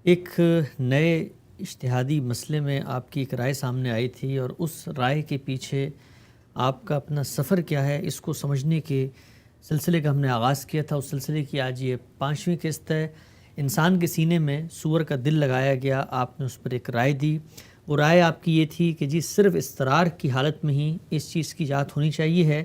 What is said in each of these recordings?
ایک نئے اجتہادی مسئلے میں آپ کی ایک رائے سامنے آئی تھی، اور اس رائے کے پیچھے آپ کا اپنا سفر کیا ہے اس کو سمجھنے کے سلسلے کا ہم نے آغاز کیا تھا۔ اس سلسلے کی آج یہ 5ویں قسط ہے۔ انسان کے سینے میں سور کا دل لگایا گیا، آپ نے اس پر ایک رائے دی۔ وہ رائے آپ کی یہ تھی کہ جی صرف اضطرار کی حالت میں ہی اس چیز کی ایجاد ہونی چاہیے ہے،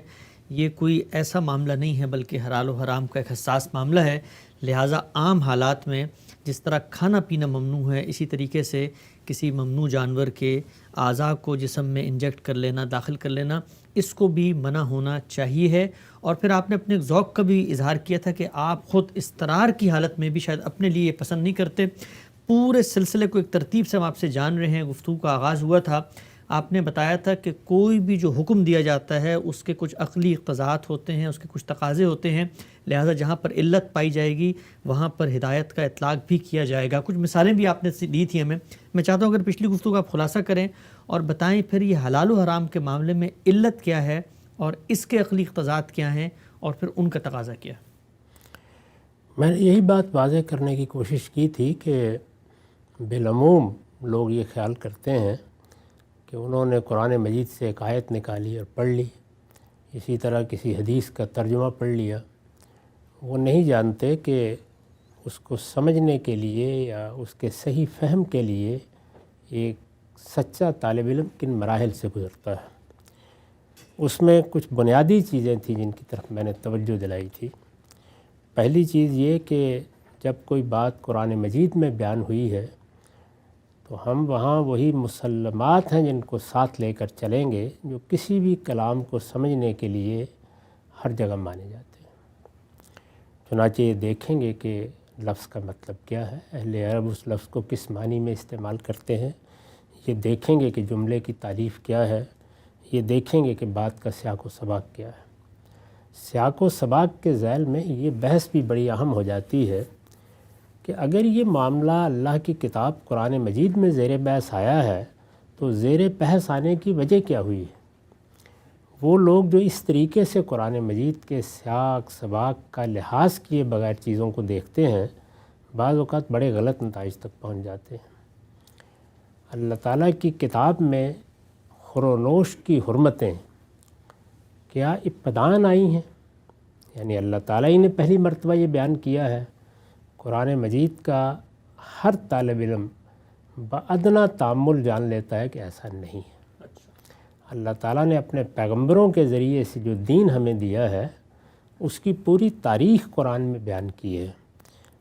یہ کوئی ایسا معاملہ نہیں ہے بلکہ حلال و حرام کا ایک حساس معاملہ ہے، لہٰذا عام حالات میں جس طرح کھانا پینا ممنوع ہے، اسی طریقے سے کسی ممنوع جانور کے اعضاء کو جسم میں انجیکٹ کر لینا، داخل کر لینا، اس کو بھی منع ہونا چاہیے ہے۔ اور پھر آپ نے اپنے ذوق کا بھی اظہار کیا تھا کہ آپ خود اضطرار کی حالت میں بھی شاید اپنے لیے پسند نہیں کرتے۔ پورے سلسلے کو ایک ترتیب سے ہم آپ سے جان رہے ہیں۔ گفتگو کا آغاز ہوا تھا، آپ نے بتایا تھا کہ کوئی بھی جو حکم دیا جاتا ہے اس کے کچھ عقلی اقتضاءات ہوتے ہیں، اس کے کچھ تقاضے ہوتے ہیں، لہٰذا جہاں پر علت پائی جائے گی وہاں پر ہدایت کا اطلاق بھی کیا جائے گا۔ کچھ مثالیں بھی آپ نے دی تھی ہمیں، میں چاہتا ہوں اگر پچھلی گفتگو کا آپ خلاصہ کریں اور بتائیں پھر یہ حلال و حرام کے معاملے میں علت کیا ہے اور اس کے عقلی اقتضاءات کیا ہیں اور پھر ان کا تقاضا کیا ہے۔ میں نے یہی بات واضح کرنے کی کوشش کی تھی کہ بالعموم لوگ یہ خیال کرتے ہیں کہ انہوں نے قرآن مجید سے ایک آیت نکالی اور پڑھ لی، اسی طرح کسی حدیث کا ترجمہ پڑھ لیا۔ وہ نہیں جانتے کہ اس کو سمجھنے کے لیے یا اس کے صحیح فہم کے لیے ایک سچا طالب علم کن مراحل سے گزرتا ہے۔ اس میں کچھ بنیادی چیزیں تھیں جن کی طرف میں نے توجہ دلائی تھی۔ پہلی چیز یہ کہ جب کوئی بات قرآن مجید میں بیان ہوئی ہے تو ہم وہاں وہی مسلمات ہیں جن کو ساتھ لے کر چلیں گے جو کسی بھی کلام کو سمجھنے کے لیے ہر جگہ مانے جاتے ہیں۔ چنانچہ یہ دیکھیں گے کہ لفظ کا مطلب کیا ہے، اہل عرب اس لفظ کو کس معنی میں استعمال کرتے ہیں، یہ دیکھیں گے کہ جملے کی تعریف کیا ہے، یہ دیکھیں گے کہ بات کا سیاق و سباق کیا ہے۔ سیاق و سباق کے ذیل میں یہ بحث بھی بڑی اہم ہو جاتی ہے کہ اگر یہ معاملہ اللہ کی کتاب قرآن مجید میں زیر بحث آیا ہے تو زیر بحث آنے کی وجہ کیا ہوئی ہے۔ وہ لوگ جو اس طریقے سے قرآن مجید کے سیاق سباق کا لحاظ کیے بغیر چیزوں کو دیکھتے ہیں، بعض اوقات بڑے غلط نتائج تک پہنچ جاتے ہیں۔ اللہ تعالیٰ کی کتاب میں خورونوش کی حرمتیں کیا ابتداً آئی ہیں، یعنی اللہ تعالیٰ ہی نے پہلی مرتبہ یہ بیان کیا ہے۔ قرآن مجید کا ہر طالب علم بادنیٰ تأمل جان لیتا ہے کہ ایسا نہیں ہے۔ اللہ تعالیٰ نے اپنے پیغمبروں کے ذریعے سے جو دین ہمیں دیا ہے اس کی پوری تاریخ قرآن میں بیان کی ہے۔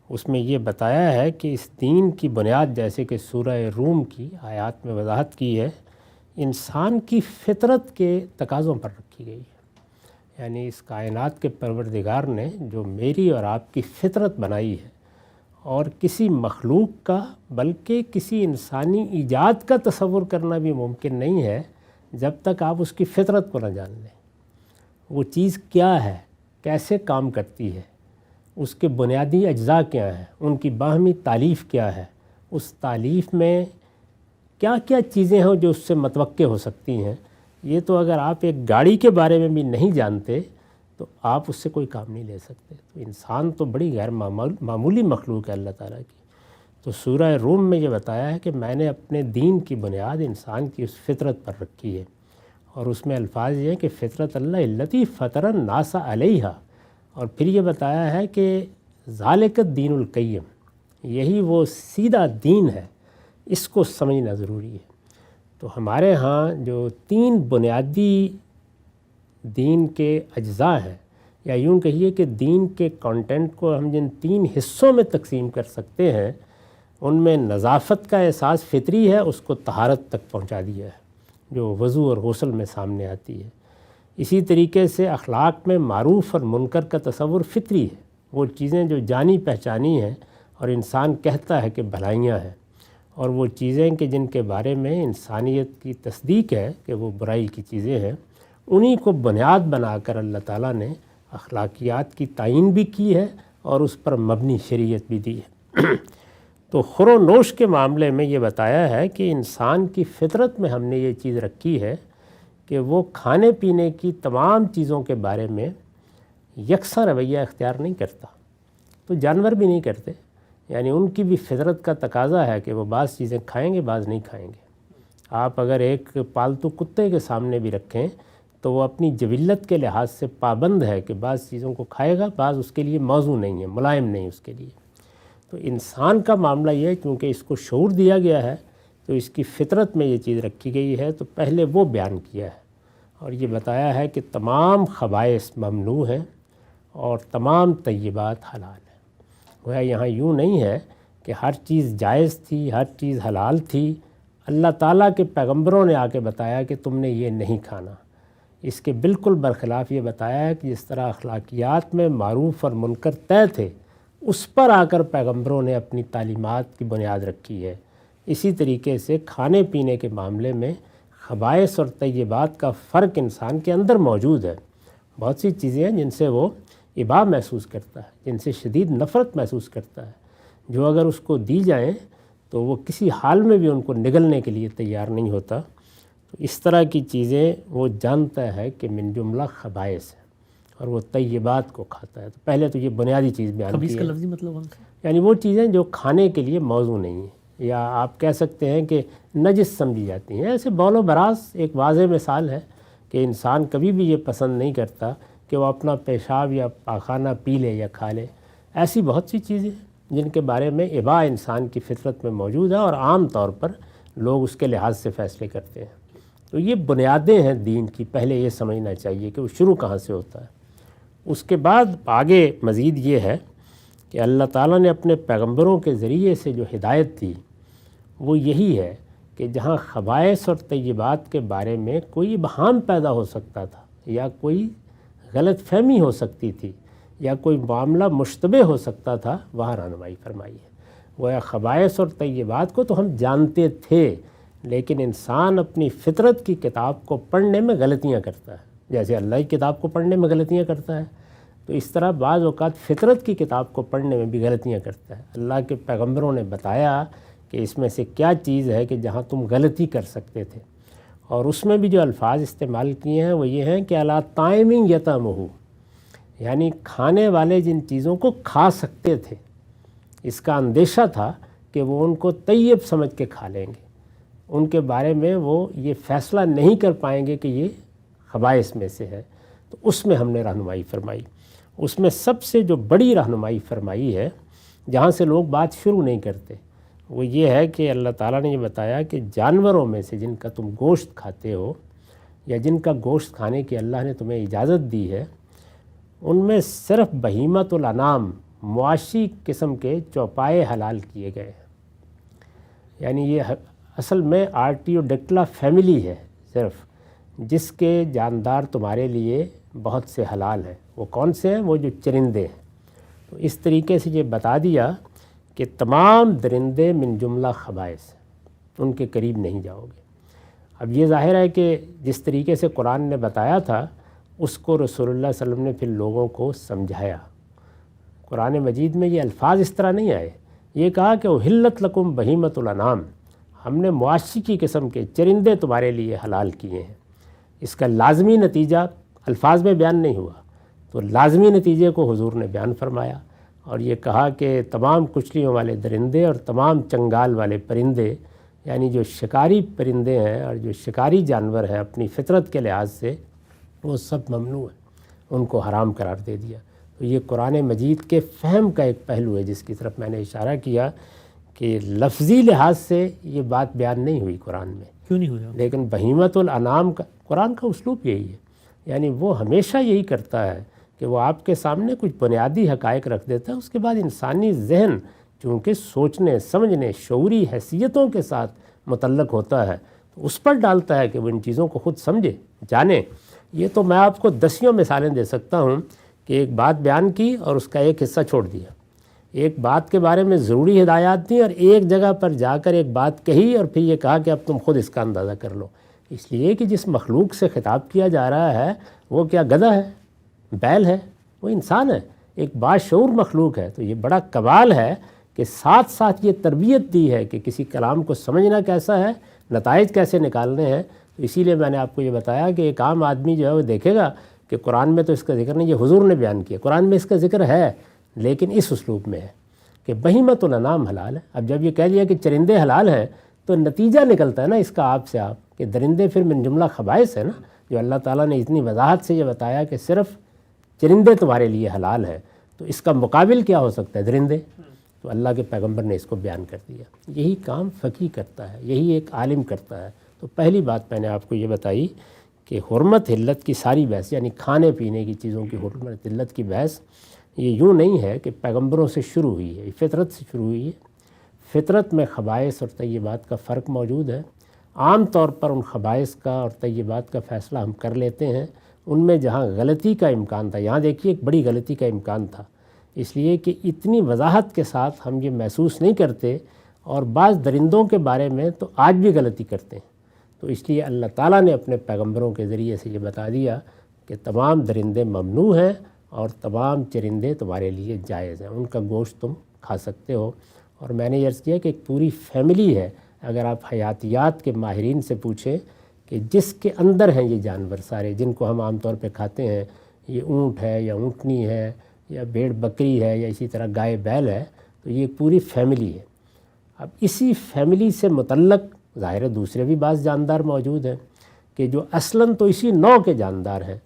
اس میں یہ بتایا ہے کہ اس دین کی بنیاد، جیسے کہ سورہ روم کی آیات میں وضاحت کی ہے، انسان کی فطرت کے تقاضوں پر رکھی گئی ہے۔ یعنی اس کائنات کے پروردگار نے جو میری اور آپ کی فطرت بنائی ہے، اور کسی مخلوق کا بلکہ کسی انسانی ایجاد کا تصور کرنا بھی ممکن نہیں ہے جب تک آپ اس کی فطرت کو نہ جان لیں۔ وہ چیز کیا ہے، کیسے کام کرتی ہے، اس کے بنیادی اجزاء کیا ہیں، ان کی باہمی تالیف کیا ہے، اس تالیف میں کیا کیا چیزیں ہیں جو اس سے متوقع ہو سکتی ہیں، یہ تو اگر آپ ایک گاڑی کے بارے میں بھی نہیں جانتے تو آپ اس سے کوئی کام نہیں لے سکتے۔ تو انسان تو بڑی غیر معمولی مخلوق ہے اللہ تعالیٰ کی۔ تو سورہ روم میں یہ بتایا ہے کہ میں نے اپنے دین کی بنیاد انسان کی اس فطرت پر رکھی ہے، اور اس میں الفاظ یہ ہیں کہ فطرت اللہ التی فطر الناس علیہا، اور پھر یہ بتایا ہے کہ ذالک الدین القیم، یہی وہ سیدھا دین ہے، اس کو سمجھنا ضروری ہے۔ تو ہمارے ہاں جو 3 بنیادی دین کے اجزاء ہیں، یا یوں کہیے کہ دین کے کانٹینٹ کو ہم جن 3 حصوں میں تقسیم کر سکتے ہیں، ان میں نظافت کا احساس فطری ہے، اس کو طہارت تک پہنچا دیا ہے جو وضو اور غسل میں سامنے آتی ہے۔ اسی طریقے سے اخلاق میں معروف اور منکر کا تصور فطری ہے، وہ چیزیں جو جانی پہچانی ہیں اور انسان کہتا ہے کہ بھلائیاں ہیں، اور وہ چیزیں کہ جن کے بارے میں انسانیت کی تصدیق ہے کہ وہ برائی کی چیزیں ہیں، انہی کو بنیاد بنا کر اللہ تعالیٰ نے اخلاقیات کی تعین بھی کی ہے اور اس پر مبنی شریعت بھی دی ہے۔ تو خور و نوش کے معاملے میں یہ بتایا ہے کہ انسان کی فطرت میں ہم نے یہ چیز رکھی ہے کہ وہ کھانے پینے کی تمام چیزوں کے بارے میں یکساں رویہ اختیار نہیں کرتا، تو جانور بھی نہیں کرتے۔ یعنی ان کی بھی فطرت کا تقاضا ہے کہ وہ بعض چیزیں کھائیں گے، بعض نہیں کھائیں گے۔ آپ اگر ایک پالتو کتے کے سامنے بھی رکھیں تو وہ اپنی جبلت کے لحاظ سے پابند ہے کہ بعض چیزوں کو کھائے گا، بعض اس کے لیے موزوں نہیں ہے، ملائم نہیں اس کے لیے۔ تو انسان کا معاملہ یہ ہے، کیونکہ اس کو شعور دیا گیا ہے تو اس کی فطرت میں یہ چیز رکھی گئی ہے، تو پہلے وہ بیان کیا ہے اور یہ بتایا ہے کہ تمام خبائث ممنوع ہیں اور تمام طیبات حلال ہیں۔ گویا یہاں یوں نہیں ہے کہ ہر چیز جائز تھی، ہر چیز حلال تھی۔ اللہ تعالیٰ کے پیغمبروں نے آ کے بتایا کہ تم نے یہ نہیں کھانا۔ اس کے بالکل برخلاف یہ بتایا ہے کہ جس طرح اخلاقیات میں معروف اور منکر طے تھے، اس پر آ کر پیغمبروں نے اپنی تعلیمات کی بنیاد رکھی ہے۔ اسی طریقے سے کھانے پینے کے معاملے میں خبائث اور طیبات کا فرق انسان کے اندر موجود ہے۔ بہت سی چیزیں ہیں جن سے وہ ابا محسوس کرتا ہے، جن سے شدید نفرت محسوس کرتا ہے، جو اگر اس کو دی جائیں تو وہ کسی حال میں بھی ان کو نگلنے کے لیے تیار نہیں ہوتا۔ تو اس طرح کی چیزیں وہ جانتا ہے کہ من جملہ خبائث ہے اور وہ طیبات کو کھاتا ہے۔ تو پہلے تو یہ بنیادی چیز بیان کی خبیث ہے، کا لفظی مطلب یعنی وہ چیزیں جو کھانے کے لیے موزوں نہیں ہیں، یا آپ کہہ سکتے ہیں کہ نجس سمجھی جاتی ہیں۔ ایسے بول و براز ایک واضح مثال ہے کہ انسان کبھی بھی یہ پسند نہیں کرتا کہ وہ اپنا پیشاب یا پاخانہ پی لے یا کھا لے۔ ایسی بہت سی چیزیں ہیں جن کے بارے میں ابا انسان کی فطرت میں موجود ہے اور عام طور پر لوگ اس کے لحاظ سے فیصلے کرتے ہیں۔ تو یہ بنیادیں ہیں دین کی، پہلے یہ سمجھنا چاہیے کہ وہ شروع کہاں سے ہوتا ہے۔ اس کے بعد آگے مزید یہ ہے کہ اللہ تعالیٰ نے اپنے پیغمبروں کے ذریعے سے جو ہدایت دی وہ یہی ہے کہ جہاں خبائث اور طیبات کے بارے میں کوئی ابہام پیدا ہو سکتا تھا یا کوئی غلط فہمی ہو سکتی تھی یا کوئی معاملہ مشتبہ ہو سکتا تھا، وہاں رہنمائی فرمائی ہے۔ گویا خبائث اور طیبات کو تو ہم جانتے تھے، لیکن انسان اپنی فطرت کی کتاب کو پڑھنے میں غلطیاں کرتا ہے، جیسے اللہ کی کتاب کو پڑھنے میں غلطیاں کرتا ہے، تو اس طرح بعض اوقات فطرت کی کتاب کو پڑھنے میں بھی غلطیاں کرتا ہے۔ اللہ کے پیغمبروں نے بتایا کہ اس میں سے کیا چیز ہے کہ جہاں تم غلطی کر سکتے تھے، اور اس میں بھی جو الفاظ استعمال کیے ہیں وہ یہ ہیں کہ الا طائمین یطعمہ، یعنی کھانے والے جن چیزوں کو کھا سکتے تھے، اس کا اندیشہ تھا کہ وہ ان کو طیب سمجھ کے کھا لیں گے، ان کے بارے میں وہ یہ فیصلہ نہیں کر پائیں گے کہ یہ خبائث میں سے ہے، تو اس میں ہم نے رہنمائی فرمائی۔ اس میں سب سے جو بڑی رہنمائی فرمائی ہے، جہاں سے لوگ بات شروع نہیں کرتے، وہ یہ ہے کہ اللہ تعالیٰ نے یہ بتایا کہ جانوروں میں سے جن کا تم گوشت کھاتے ہو یا جن کا گوشت کھانے کی اللہ نے تمہیں اجازت دی ہے، ان میں صرف بہیمۃ الانام، معاشی قسم کے چوپائے حلال کیے گئے ہیں۔ یعنی یہ اصل میں آرٹیوڈیکٹلا فیملی ہے صرف، جس کے جاندار تمہارے لیے بہت سے حلال ہیں۔ وہ کون سے ہیں؟ وہ جو چرندے ہیں۔ تو اس طریقے سے یہ بتا دیا کہ تمام درندے من جملہ خبائث، ان کے قریب نہیں جاؤ گے۔ اب یہ ظاہر ہے کہ جس طریقے سے قرآن نے بتایا تھا اس کو رسول اللہ صلی اللہ علیہ وسلم نے پھر لوگوں کو سمجھایا۔ قرآن مجید میں یہ الفاظ اس طرح نہیں آئے، یہ کہا کہ احلت لکم بہیمۃ الانعام، ہم نے معاشی کی قسم کے چرندے تمہارے لیے حلال کیے ہیں۔ اس کا لازمی نتیجہ الفاظ میں بیان نہیں ہوا، تو لازمی نتیجے کو حضور نے بیان فرمایا اور یہ کہا کہ تمام کچلیوں والے درندے اور تمام چنگال والے پرندے، یعنی جو شکاری پرندے ہیں اور جو شکاری جانور ہیں اپنی فطرت کے لحاظ سے، وہ سب ممنوع ہیں، ان کو حرام قرار دے دیا۔ تو یہ قرآن مجید کے فہم کا ایک پہلو ہے جس کی طرف میں نے اشارہ کیا کہ لفظی لحاظ سے یہ بات بیان نہیں ہوئی قرآن میں، کیوں نہیں ہوا؟ لیکن بہیمۃ الانعام کا قرآن کا اسلوب یہی ہے، یعنی وہ ہمیشہ یہی کرتا ہے کہ وہ آپ کے سامنے کچھ بنیادی حقائق رکھ دیتا ہے، اس کے بعد انسانی ذہن چونکہ سوچنے سمجھنے شعوری حیثیتوں کے ساتھ متعلق ہوتا ہے، تو اس پر ڈالتا ہے کہ وہ ان چیزوں کو خود سمجھے جانے۔ یہ تو میں آپ کو دسیوں مثالیں دے سکتا ہوں کہ ایک بات بیان کی اور اس کا ایک حصہ چھوڑ دیا، ایک بات کے بارے میں ضروری ہدایات دیں اور ایک جگہ پر جا کر ایک بات کہی اور پھر یہ کہا کہ اب تم خود اس کا اندازہ کر لو، اس لیے کہ جس مخلوق سے خطاب کیا جا رہا ہے وہ کیا گدھا ہے، بیل ہے؟ وہ انسان ہے، ایک باشعور مخلوق ہے۔ تو یہ بڑا کمال ہے کہ ساتھ ساتھ یہ تربیت دی ہے کہ کسی کلام کو سمجھنا کیسا ہے، نتائج کیسے نکالنے ہیں۔ تو اسی لیے میں نے آپ کو یہ بتایا کہ ایک عام آدمی جو ہے وہ دیکھے گا کہ قرآن میں تو اس کا ذکر نہیں، یہ حضور نے بیان کیا، قرآن میں اس کا ذکر ہے لیکن اس اسلوب میں ہے۔ کہ بہیمۃ الانعام حلال ہے۔ اب جب یہ کہہ دیا کہ چرندے حلال ہیں تو نتیجہ نکلتا ہے نا اس کا آپ سے آپ کہ درندے پھر من جملہ خبائث ہے نا، جو اللہ تعالیٰ نے اتنی وضاحت سے یہ بتایا کہ صرف چرندے تمہارے لیے حلال ہیں، تو اس کا مقابل کیا ہو سکتا ہے؟ درندے۔ تو اللہ کے پیغمبر نے اس کو بیان کر دیا۔ یہی کام فقیہ کرتا ہے، یہی ایک عالم کرتا ہے۔ تو پہلی بات میں نے آپ کو یہ بتائی کہ حرمت حلت کی ساری بحث، یعنی کھانے پینے کی چیزوں کی حرمت حلت کی بحث، یہ یوں نہیں ہے کہ پیغمبروں سے شروع ہوئی ہے، فطرت سے شروع ہوئی ہے۔ فطرت میں خبائث اور طیبات کا فرق موجود ہے۔ عام طور پر ان خبائث کا اور طیبات کا فیصلہ ہم کر لیتے ہیں ان میں جہاں غلطی کا امکان تھا۔ یہاں دیکھیے ایک بڑی غلطی کا امکان تھا، اس لیے کہ اتنی وضاحت کے ساتھ ہم یہ محسوس نہیں کرتے، اور بعض درندوں کے بارے میں تو آج بھی غلطی کرتے ہیں۔ تو اس لیے اللہ تعالیٰ نے اپنے پیغمبروں کے ذریعے سے یہ بتا دیا کہ تمام درندے ممنوع ہیں اور تمام چرندے تمہارے لیے جائز ہیں، ان کا گوشت تم کھا سکتے ہو۔ اور میں نے عرض کیا کہ ایک پوری فیملی ہے، اگر آپ حیاتیات کے ماہرین سے پوچھیں کہ جس کے اندر ہیں یہ جانور سارے جن کو ہم عام طور پہ کھاتے ہیں، یہ اونٹ ہے یا اونٹنی ہے یا بھیڑ بکری ہے یا اسی طرح گائے بیل ہے، تو یہ پوری فیملی ہے۔ اب اسی فیملی سے متعلق ظاہر ہے دوسرے بھی بعض جاندار موجود ہیں کہ جو اصلاً تو اسی نوع کے جاندار ہیں،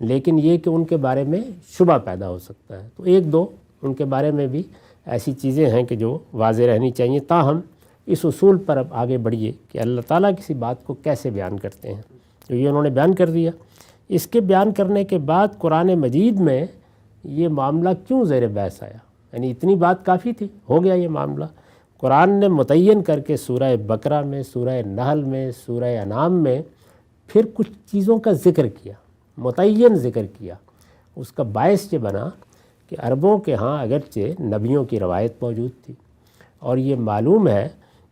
لیکن یہ کہ ان کے بارے میں شبہ پیدا ہو سکتا ہے، تو ایک دو ان کے بارے میں بھی ایسی چیزیں ہیں کہ جو واضح رہنی چاہیے۔ تاہم اس اصول پر اب آگے بڑھیے کہ اللہ تعالیٰ کسی بات کو کیسے بیان کرتے ہیں، تو یہ انہوں نے بیان کر دیا۔ اس کے بیان کرنے کے بعد قرآن مجید میں یہ معاملہ کیوں زیر بحث آیا؟ یعنی اتنی بات کافی تھی، ہو گیا یہ معاملہ۔ قرآن نے متعین کر کے سورہ بقرہ میں، سورہ نحل میں، سورہ انعام میں پھر کچھ چیزوں کا ذکر کیا، متعین ذکر کیا۔ اس کا باعث یہ بنا کہ عربوں کے ہاں اگرچہ نبیوں کی روایت موجود تھی، اور یہ معلوم ہے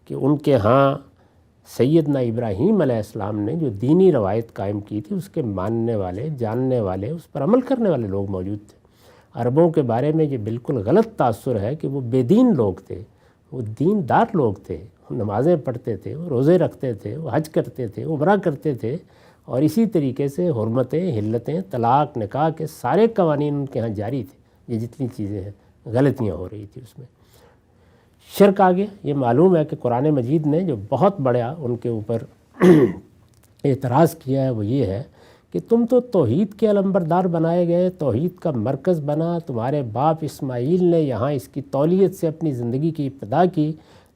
کہ ان کے ہاں سیدنا ابراہیم علیہ السلام نے جو دینی روایت قائم کی تھی اس کے ماننے والے، جاننے والے، اس پر عمل کرنے والے لوگ موجود تھے۔ عربوں کے بارے میں یہ بالکل غلط تاثر ہے کہ وہ بے دین لوگ تھے، وہ دیندار لوگ تھے، وہ نمازیں پڑھتے تھے، وہ روزے رکھتے تھے، وہ حج کرتے تھے، عمرہ کرتے تھے، اور اسی طریقے سے حرمتیں، حلتیں، طلاق، نکاح کے سارے قوانین ان کے ہاں جاری تھے۔ یہ جتنی چیزیں ہیں غلطیاں ہو رہی تھی اس میں، شرک آ گیا۔ یہ معلوم ہے کہ قرآن مجید نے جو بہت بڑا ان کے اوپر اعتراض کیا ہے وہ یہ ہے کہ تم تو توحید کے علمبردار بنائے گئے، توحید کا مرکز بنا، تمہارے باپ اسماعیل نے یہاں اس کی تولیت سے اپنی زندگی کی ابتدا کی،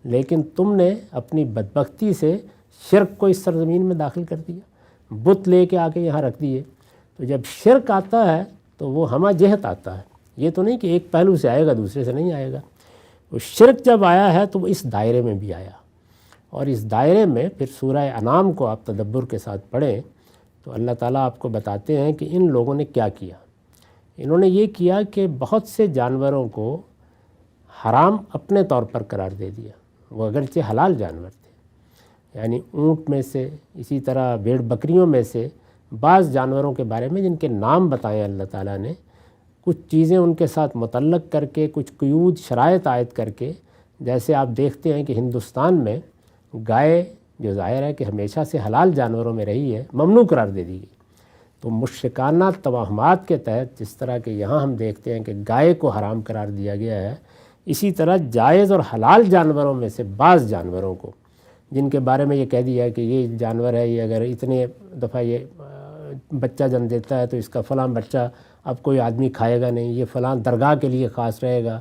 لیکن تم نے اپنی بدبختی سے شرک کو اس سرزمین میں داخل کر دیا، بت لے کے آ کے یہاں رکھ دیے۔ تو جب شرک آتا ہے تو وہ ہمہ جہت آتا ہے، یہ تو نہیں کہ ایک پہلو سے آئے گا دوسرے سے نہیں آئے گا۔ وہ شرک جب آیا ہے تو وہ اس دائرے میں بھی آیا، اور اس دائرے میں پھر سورہ انعام کو آپ تدبر کے ساتھ پڑھیں تو اللہ تعالیٰ آپ کو بتاتے ہیں کہ ان لوگوں نے کیا کیا۔ انہوں نے یہ کیا کہ بہت سے جانوروں کو حرام اپنے طور پر قرار دے دیا، وہ اگرچہ حلال جانور تھے، یعنی اونٹ میں سے، اسی طرح بھیڑ بکریوں میں سے بعض جانوروں کے بارے میں جن کے نام بتائے اللہ تعالیٰ نے، کچھ چیزیں ان کے ساتھ متعلق کر کے، کچھ قیود شرائط عائد کر کے، جیسے آپ دیکھتے ہیں کہ ہندوستان میں گائے جو ظاہر ہے کہ ہمیشہ سے حلال جانوروں میں رہی ہے، ممنوع قرار دے دی گئی۔ تو مشرکانہ توہمات کے تحت جس طرح کہ یہاں ہم دیکھتے ہیں کہ گائے کو حرام قرار دیا گیا ہے، اسی طرح جائز اور حلال جانوروں میں سے بعض جانوروں کو جن کے بارے میں یہ کہہ دیا ہے کہ یہ جانور ہے، یہ اگر اتنے دفعہ یہ بچہ جنم دیتا ہے تو اس کا فلاں بچہ اب کوئی آدمی کھائے گا نہیں، یہ فلاں درگاہ کے لیے خاص رہے گا،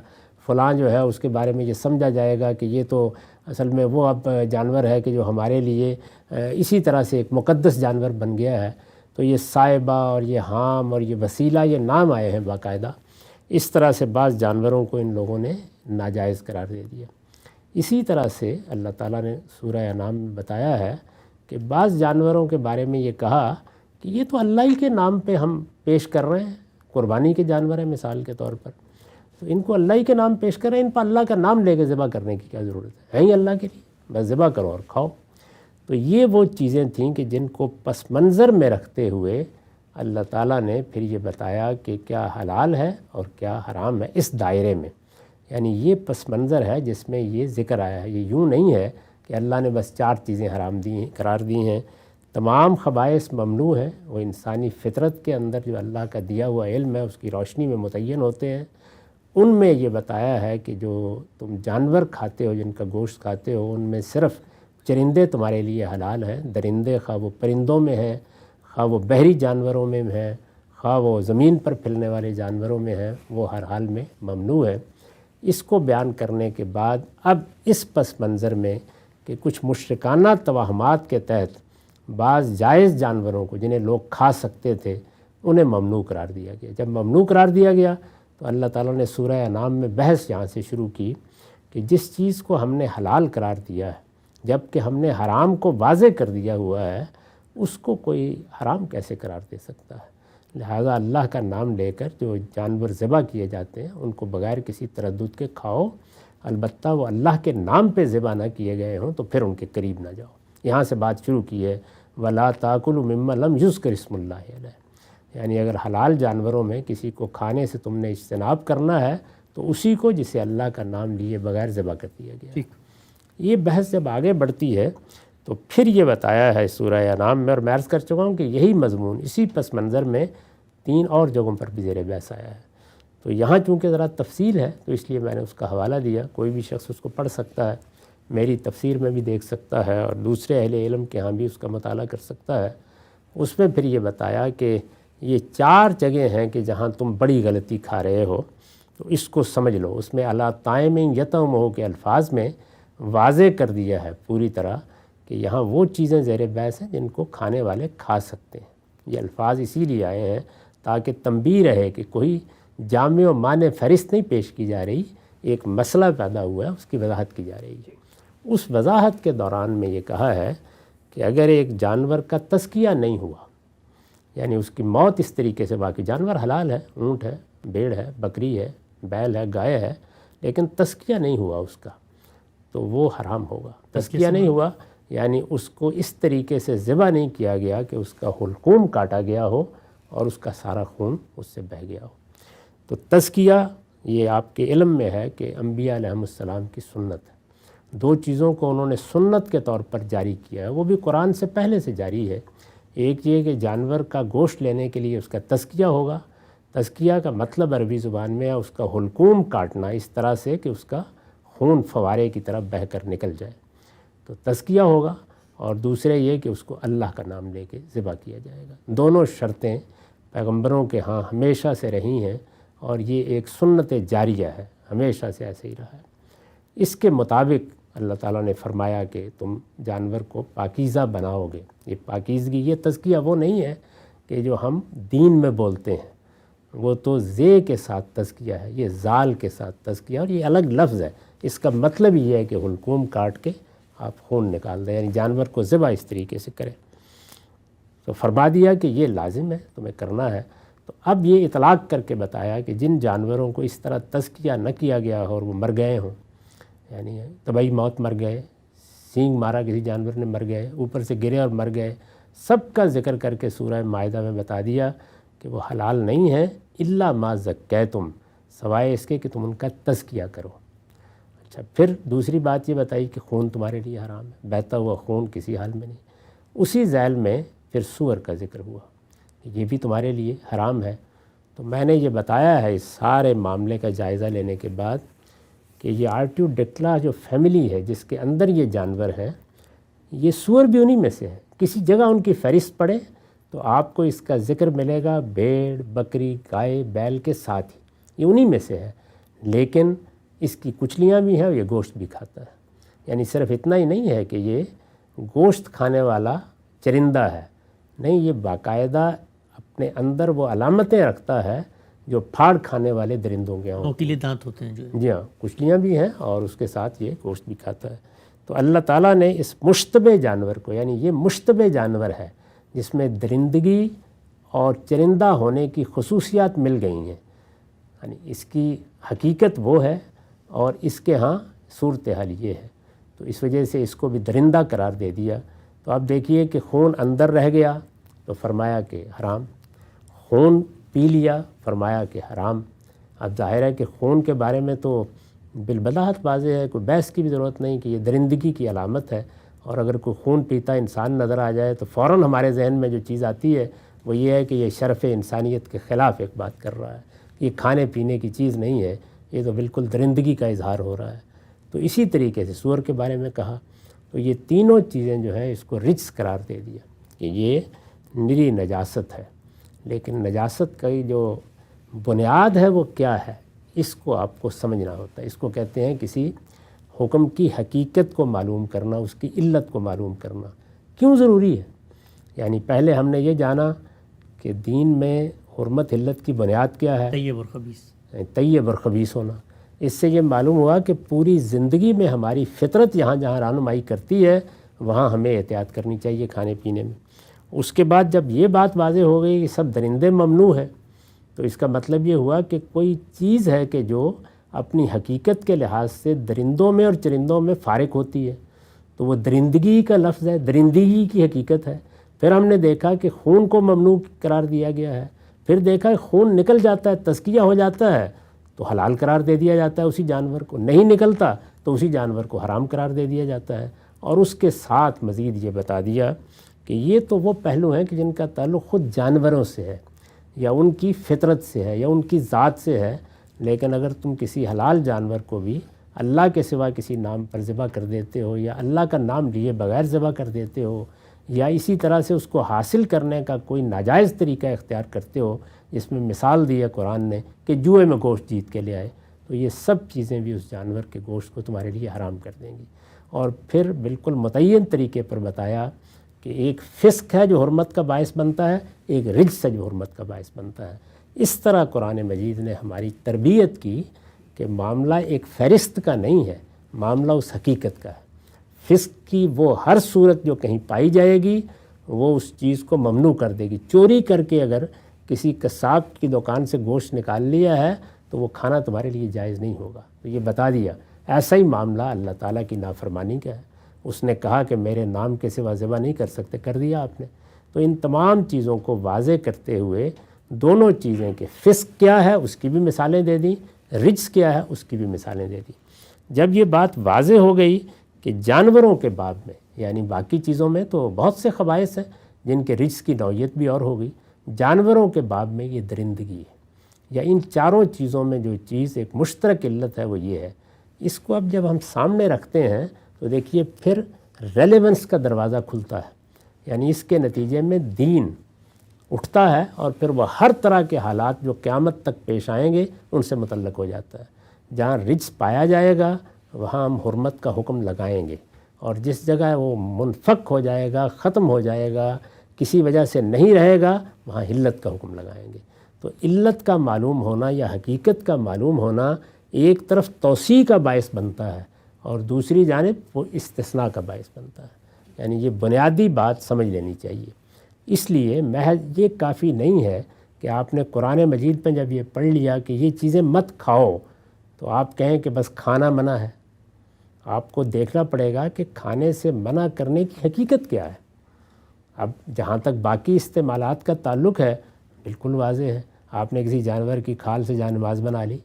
فلاں جو ہے اس کے بارے میں یہ سمجھا جائے گا کہ یہ تو اصل میں وہ اب جانور ہے کہ جو ہمارے لیے اسی طرح سے ایک مقدس جانور بن گیا ہے۔ تو یہ صائبہ اور یہ حام اور یہ وسیلہ، یہ نام آئے ہیں باقاعدہ۔ اس طرح سے بعض جانوروں کو ان لوگوں نے ناجائز قرار دے دیا۔ اسی طرح سے اللہ تعالیٰ نے سورہ انعام میں بتایا ہے کہ بعض جانوروں کے بارے میں یہ کہا کہ یہ تو اللہ ہی کے نام پہ ہم پیش کر رہے ہیں، قربانی کے جانور ہیں مثال کے طور پر، تو ان کو اللہ ہی کے نام پیش کر رہے ہیں، ان پر اللہ کا نام لے کے ذبح کرنے کی کیا ضرورت ہے ہی اللہ کے لیے، بس ذبح کرو اور کھاؤ۔ تو یہ وہ چیزیں تھیں کہ جن کو پس منظر میں رکھتے ہوئے اللہ تعالیٰ نے پھر یہ بتایا کہ کیا حلال ہے اور کیا حرام ہے اس دائرے میں، یعنی یہ پس منظر ہے جس میں یہ ذکر آیا ہے۔ یہ یوں نہیں ہے کہ اللہ نے بس 4 چیزیں حرام دی ہیں، قرار دی ہیں، تمام خبائث ممنوع ہیں، وہ انسانی فطرت کے اندر جو اللہ کا دیا ہوا علم ہے اس کی روشنی میں متعین ہوتے ہیں۔ ان میں یہ بتایا ہے کہ جو تم جانور کھاتے ہو، جن کا گوشت کھاتے ہو، ان میں صرف چرندے تمہارے لیے حلال ہیں۔ درندے خواہ وہ پرندوں میں ہیں، خواہ وہ بحری جانوروں میں ہیں، خواہ وہ زمین پر پھیلنے والے جانوروں میں ہیں، وہ ہر حال میں ممنوع ہے۔ اس کو بیان کرنے کے بعد اب اس پس منظر میں کہ کچھ مشرکانہ توہمات کے تحت بعض جائز جانوروں کو جنہیں لوگ کھا سکتے تھے انہیں ممنوع قرار دیا گیا۔ جب ممنوع قرار دیا گیا تو اللہ تعالیٰ نے سورہ انعام میں بحث یہاں سے شروع کی کہ جس چیز کو ہم نے حلال قرار دیا ہے جب کہ ہم نے حرام کو واضح کر دیا ہوا ہے، اس کو کوئی حرام کیسے قرار دے سکتا ہے؟ لہٰذا اللہ کا نام لے کر جو جانور ذبح کیے جاتے ہیں ان کو بغیر کسی تردد کے کھاؤ، البتہ وہ اللہ کے نام پہ ذبح نہ کیے گئے ہوں تو پھر ان کے قریب نہ جاؤ۔ یہاں سے بات شروع کی ہے وَلَا تَأْكُلُوا مِمَّا لَمْ يُذْكَرِ اسْمُ اللَّهِ عَلَيْهِ، یعنی اگر حلال جانوروں میں کسی کو کھانے سے تم نے اجتناب کرنا ہے تو اسی کو جسے اللہ کا نام لیے بغیر ذبح کر دیا گیا۔ یہ بحث جب آگے بڑھتی ہے تو پھر یہ بتایا ہے سورہ انعام میں، اور میں عرض کر چکا ہوں کہ یہی مضمون اسی پس منظر میں 3 اور جگہوں پر بھی زیر بحث آیا ہے۔ تو یہاں چونکہ ذرا تفصیل ہے تو اس لیے میں نے اس کا حوالہ دیا، کوئی بھی شخص اس کو پڑھ سکتا ہے، میری تفسیر میں بھی دیکھ سکتا ہے اور دوسرے اہل علم کے ہاں بھی اس کا مطالعہ کر سکتا ہے۔ اس میں پھر یہ بتایا کہ یہ 4 جگہیں ہیں کہ جہاں تم بڑی غلطی کھا رہے ہو، تو اس کو سمجھ لو۔ اس میں الا طائم یطعمہ کے الفاظ میں واضح کر دیا ہے پوری طرح کہ یہاں وہ چیزیں زیر بحث ہیں جن کو کھانے والے کھا سکتے ہیں۔ یہ الفاظ اسی لیے آئے ہیں تاکہ تنبیہ رہے کہ کوئی جامع و مانع فہرست نہیں پیش کی جا رہی، ایک مسئلہ پیدا ہوا ہے، اس کی وضاحت کی جا رہی ہے۔ اس وضاحت کے دوران میں یہ کہا ہے کہ اگر ایک جانور کا تزکیہ نہیں ہوا، یعنی اس کی موت اس طریقے سے، باقی جانور حلال ہے، اونٹ ہے، بھیڑ ہے، بکری ہے، بیل ہے، گائے ہے، لیکن تزکیہ نہیں ہوا اس کا تو وہ حرام ہوگا۔ تزکیہ نہیں ہوا یعنی اس کو اس طریقے سے ذبح نہیں کیا گیا کہ اس کا حلقوم کاٹا گیا ہو اور اس کا سارا خون اس سے بہہ گیا ہو۔ تو تزکیہ یہ آپ کے علم میں ہے کہ انبیاء علیہم السلام کی سنت ہے۔ 2 چیزوں کو انہوں نے سنت کے طور پر جاری کیا ہے، وہ بھی قرآن سے پہلے سے جاری ہے۔ ایک یہ کہ جانور کا گوشت لینے کے لیے اس کا تزکیہ ہوگا۔ تزکیہ کا مطلب عربی زبان میں ہے اس کا حلقوم کاٹنا اس طرح سے کہ اس کا خون فوارے کی طرح بہہ کر نکل جائے، تو تزکیہ ہوگا۔ اور دوسرے یہ کہ اس کو اللہ کا نام لے کے ذبح کیا جائے گا۔ دونوں شرطیں پیغمبروں کے ہاں ہمیشہ سے رہی ہیں اور یہ ایک سنت جاریہ ہے، ہمیشہ سے ایسے ہی رہا ہے۔ اس کے مطابق اللہ تعالیٰ نے فرمایا کہ تم جانور کو پاکیزہ بناؤ گے۔ یہ پاکیزگی، یہ تزکیہ وہ نہیں ہے کہ جو ہم دین میں بولتے ہیں، وہ تو زے کے ساتھ تزکیہ ہے، یہ زال کے ساتھ تزکیہ، اور یہ الگ لفظ ہے۔ اس کا مطلب یہ ہے کہ حلقوم کاٹ کے آپ خون نکال دیں، یعنی جانور کو ذبح اس طریقے سے کریں۔ تو فرما دیا کہ یہ لازم ہے، تمہیں کرنا ہے۔ تو اب یہ اطلاق کر کے بتایا کہ جن جانوروں کو اس طرح تزکیہ نہ کیا گیا ہو اور وہ مر گئے ہوں، یعنی طبعی موت مر گئے، سینگ مارا کسی جانور نے مر گئے، اوپر سے گرے اور مر گئے، سب کا ذکر کر کے سورہ مائدہ میں بتا دیا کہ وہ حلال نہیں ہیں الا ما زکیتم، سوائے اس کے کہ تم ان کا تزکیہ کرو۔ اچھا، پھر دوسری بات یہ بتائی کہ خون تمہارے لیے حرام ہے، بہتا ہوا خون کسی حال میں نہیں۔ اسی ذیل میں پھر سور کا ذکر ہوا، یہ بھی تمہارے لیے حرام ہے۔ تو میں نے یہ بتایا ہے اس سارے معاملے کا جائزہ لینے کے بعد کہ یہ آرٹیوڈیکٹلا جو فیملی ہے جس کے اندر یہ جانور ہیں، یہ سور بھی انہی میں سے ہے۔ کسی جگہ ان کی فہرست پڑے تو آپ کو اس کا ذکر ملے گا بھیڑ، بکری، گائے، بیل کے ساتھ ہی، یہ انہی میں سے ہے۔ لیکن اس کی کچلیاں بھی ہیں اور یہ گوشت بھی کھاتا ہے، یعنی صرف اتنا ہی نہیں ہے کہ یہ گوشت کھانے والا چرندہ ہے، نہیں، یہ باقاعدہ اپنے اندر وہ علامتیں رکھتا ہے جو پھاڑ کھانے والے درندوں کے ہوں، نوکیلے دانت ہوتے ہیں جو۔ جی ہاں، کچلیاں بھی ہیں اور اس کے ساتھ یہ گوشت بھی کھاتا ہے۔ تو اللہ تعالیٰ نے اس مشتبہ جانور کو، یعنی یہ مشتبہ جانور ہے جس میں درندگی اور چرندہ ہونے کی خصوصیات مل گئی ہیں، یعنی اس کی حقیقت وہ ہے اور اس کے ہاں صورتحال یہ ہے، تو اس وجہ سے اس کو بھی درندہ قرار دے دیا۔ تو اب دیکھیے کہ خون اندر رہ گیا تو فرمایا کہ حرام، خون پی لیا فرمایا کہ حرام۔ اب ظاہر ہے کہ خون کے بارے میں تو بالبداہت واضح ہے، کوئی بحث کی بھی ضرورت نہیں کہ یہ درندگی کی علامت ہے، اور اگر کوئی خون پیتا انسان نظر آ جائے تو فوراً ہمارے ذہن میں جو چیز آتی ہے وہ یہ ہے کہ یہ شرف انسانیت کے خلاف ایک بات کر رہا ہے، یہ کھانے پینے کی چیز نہیں ہے، یہ تو بالکل درندگی کا اظہار ہو رہا ہے۔ تو اسی طریقے سے سور کے بارے میں کہا، تو یہ تینوں چیزیں جو ہیں اس کو رجس قرار دے دیا کہ یہ نری نجاست ہے۔ لیکن نجاست کا جو بنیاد ہے وہ کیا ہے، اس کو آپ کو سمجھنا ہوتا ہے۔ اس کو کہتے ہیں کسی حکم کی حقیقت کو معلوم کرنا، اس کی علت کو معلوم کرنا کیوں ضروری ہے۔ یعنی پہلے ہم نے یہ جانا کہ دین میں حرمت علت کی بنیاد کیا ہے، طیب اور خبیث، طیب اور خبیث ہونا۔ اس سے یہ معلوم ہوا کہ پوری زندگی میں ہماری فطرت جہاں جہاں رہنمائی کرتی ہے وہاں ہمیں احتیاط کرنی چاہیے کھانے پینے میں۔ اس کے بعد جب یہ بات واضح ہو گئی کہ سب درندے ممنوع ہیں، تو اس کا مطلب یہ ہوا کہ کوئی چیز ہے کہ جو اپنی حقیقت کے لحاظ سے درندوں میں اور چرندوں میں فارق ہوتی ہے، تو وہ درندگی کا لفظ ہے، درندگی کی حقیقت ہے۔ پھر ہم نے دیکھا کہ خون کو ممنوع قرار دیا گیا ہے، پھر دیکھا کہ خون نکل جاتا ہے، تزکیہ ہو جاتا ہے تو حلال قرار دے دیا جاتا ہے اسی جانور کو، نہیں نکلتا تو اسی جانور کو حرام قرار دے دیا جاتا ہے۔ اور اس کے ساتھ مزید یہ بتا دیا کہ یہ تو وہ پہلو ہیں کہ جن کا تعلق خود جانوروں سے ہے یا ان کی فطرت سے ہے یا ان کی ذات سے ہے، لیکن اگر تم کسی حلال جانور کو بھی اللہ کے سوا کسی نام پر ذبح کر دیتے ہو یا اللہ کا نام لیے بغیر ذبح کر دیتے ہو یا اسی طرح سے اس کو حاصل کرنے کا کوئی ناجائز طریقہ اختیار کرتے ہو، جس میں مثال دی ہے قرآن نے کہ جوئے میں گوشت جیت کے لے آئے، تو یہ سب چیزیں بھی اس جانور کے گوشت کو تمہارے لیے حرام کر دیں گی۔ اور پھر بالکل متعین طریقے پر بتایا کہ ایک فسق ہے جو حرمت کا باعث بنتا ہے، ایک رجس ہے جو حرمت کا باعث بنتا ہے۔ اس طرح قرآن مجید نے ہماری تربیت کی کہ معاملہ ایک فہرست کا نہیں ہے، معاملہ اس حقیقت کا ہے۔ فسق کی وہ ہر صورت جو کہیں پائی جائے گی وہ اس چیز کو ممنوع کر دے گی۔ چوری کر کے اگر کسی قصاب کی دکان سے گوشت نکال لیا ہے تو وہ کھانا تمہارے لیے جائز نہیں ہوگا۔ تو یہ بتا دیا۔ ایسا ہی معاملہ اللہ تعالیٰ کی نافرمانی کا ہے۔ اس نے کہا کہ میرے نام کے سوا ذبح نہیں کر سکتے، کر دیا آپ نے۔ تو ان تمام چیزوں کو واضح کرتے ہوئے دونوں چیزیں کہ فسق کیا ہے اس کی بھی مثالیں دے دیں، رجس کیا ہے اس کی بھی مثالیں دے دیں۔ جب یہ بات واضح ہو گئی کہ جانوروں کے باب میں، یعنی باقی چیزوں میں تو بہت سے خبائث ہیں جن کے رجس کی نوعیت بھی اور ہو گئی، جانوروں کے باب میں یہ درندگی ہے، یا ان چاروں چیزوں میں جو چیز ایک مشترک علت ہے وہ یہ ہے۔ اس کو اب جب ہم سامنے رکھتے ہیں تو دیکھیے پھر ریلیونس کا دروازہ کھلتا ہے، یعنی اس کے نتیجے میں دین اٹھتا ہے اور پھر وہ ہر طرح کے حالات جو قیامت تک پیش آئیں گے ان سے متعلق ہو جاتا ہے۔ جہاں رجس پایا جائے گا وہاں ہم حرمت کا حکم لگائیں گے، اور جس جگہ وہ منفک ہو جائے گا، ختم ہو جائے گا، کسی وجہ سے نہیں رہے گا، وہاں علت کا حکم لگائیں گے۔ تو علت کا معلوم ہونا یا حقیقت کا معلوم ہونا ایک طرف توسیع کا باعث بنتا ہے اور دوسری جانب وہ استثناء کا باعث بنتا ہے۔ یعنی یہ بنیادی بات سمجھ لینی چاہیے۔ اس لیے محض یہ کافی نہیں ہے کہ آپ نے قرآن مجید میں جب یہ پڑھ لیا کہ یہ چیزیں مت کھاؤ تو آپ کہیں کہ بس کھانا منع ہے۔ آپ کو دیکھنا پڑے گا کہ کھانے سے منع کرنے کی حقیقت کیا ہے۔ اب جہاں تک باقی استعمالات کا تعلق ہے بالکل واضح ہے۔ آپ نے کسی جانور کی کھال سے جان نماز بنا لی،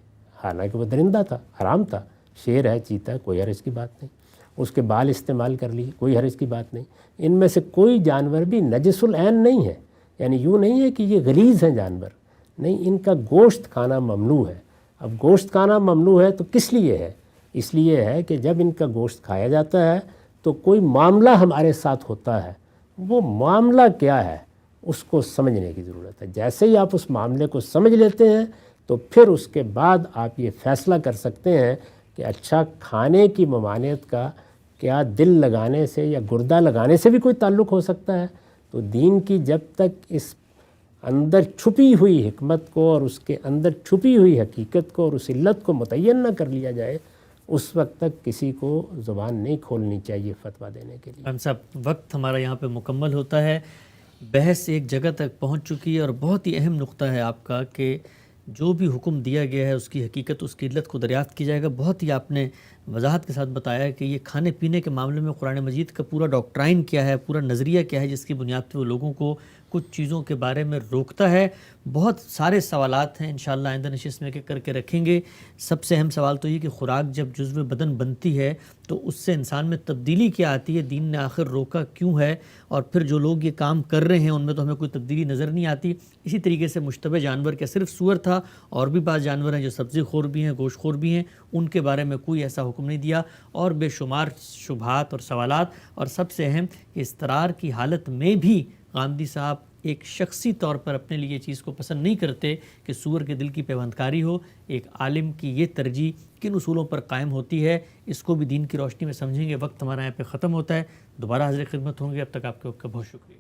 حالانکہ وہ درندہ تھا، حرام تھا، شیر ہے، چیتا ہے، کوئی حرج کی بات نہیں۔ اس کے بال استعمال کر لی، کوئی حرج کی بات نہیں۔ ان میں سے کوئی جانور بھی نجس العین نہیں ہے، یعنی یوں نہیں ہے کہ یہ غلیظ ہیں جانور، نہیں، ان کا گوشت کھانا ممنوع ہے۔ اب گوشت کھانا ممنوع ہے تو کس لیے ہے؟ اس لیے ہے کہ جب ان کا گوشت کھایا جاتا ہے تو کوئی معاملہ ہمارے ساتھ ہوتا ہے، وہ معاملہ کیا ہے اس کو سمجھنے کی ضرورت ہے۔ جیسے ہی آپ اس معاملے کو سمجھ لیتے ہیں تو پھر اس کے بعد آپ یہ فیصلہ کر سکتے ہیں کہ اچھا کھانے کی ممانعت کا کیا دل لگانے سے یا گردہ لگانے سے بھی کوئی تعلق ہو سکتا ہے؟ تو دین کی جب تک اس اندر چھپی ہوئی حکمت کو اور اس کے اندر چھپی ہوئی حقیقت کو اور اس علت کو متعین نہ کر لیا جائے اس وقت تک کسی کو زبان نہیں کھولنی چاہیے فتویٰ دینے کے لیے۔ ہم صاحب وقت ہمارا یہاں پہ مکمل ہوتا ہے، بحث ایک جگہ تک پہنچ چکی ہے اور بہت ہی اہم نقطہ ہے آپ کا کہ جو بھی حکم دیا گیا ہے اس کی حقیقت، اس کی علت کو دریافت کی جائے گا۔ بہت ہی آپ نے وضاحت کے ساتھ بتایا کہ یہ کھانے پینے کے معاملے میں قرآن مجید کا پورا ڈاکٹرائن کیا ہے، پورا نظریہ کیا ہے جس کی بنیاد پہ وہ لوگوں کو کچھ چیزوں کے بارے میں روکتا ہے. بہت سارے سوالات ہیں انشاءاللہ آئندہ نشست میں کر کے رکھیں گے. سب سے اہم سوال تو یہ کہ خوراک جب جزو بدن بنتی ہے تو اس سے انسان میں تبدیلی کیا آتی ہے, دین نے آخر روکا کیوں ہے, اور پھر جو لوگ یہ کام کر رہے ہیں ان میں تو ہمیں کوئی تبدیلی نظر نہیں آتی. اسی طریقے سے مشتبہ جانور کیا صرف سور تھا, اور بھی بعض جانور ہیں جو سبزی خور بھی ہیں, گوشت خور بھی ہیں, ان کے بارے میں کوئی ایسا حکم نہیں دیا. اور بے شمار شبہات اور سوالات, اور سب سے اہم کہ اضطرار کی حالت میں بھی غامدی صاحب ایک شخصی طور پر اپنے لیے چیز کو پسند نہیں کرتے کہ سور کے دل کی پیوندکاری ہو. ایک عالم کی یہ ترجیح کن اصولوں پر قائم ہوتی ہے, اس کو بھی دین کی روشنی میں سمجھیں گے. وقت ہمارا یہاں پہ ختم ہوتا ہے. دوبارہ حاضر خدمت ہوں گے, اب تک آپ کے وقت کا بہت شکریہ.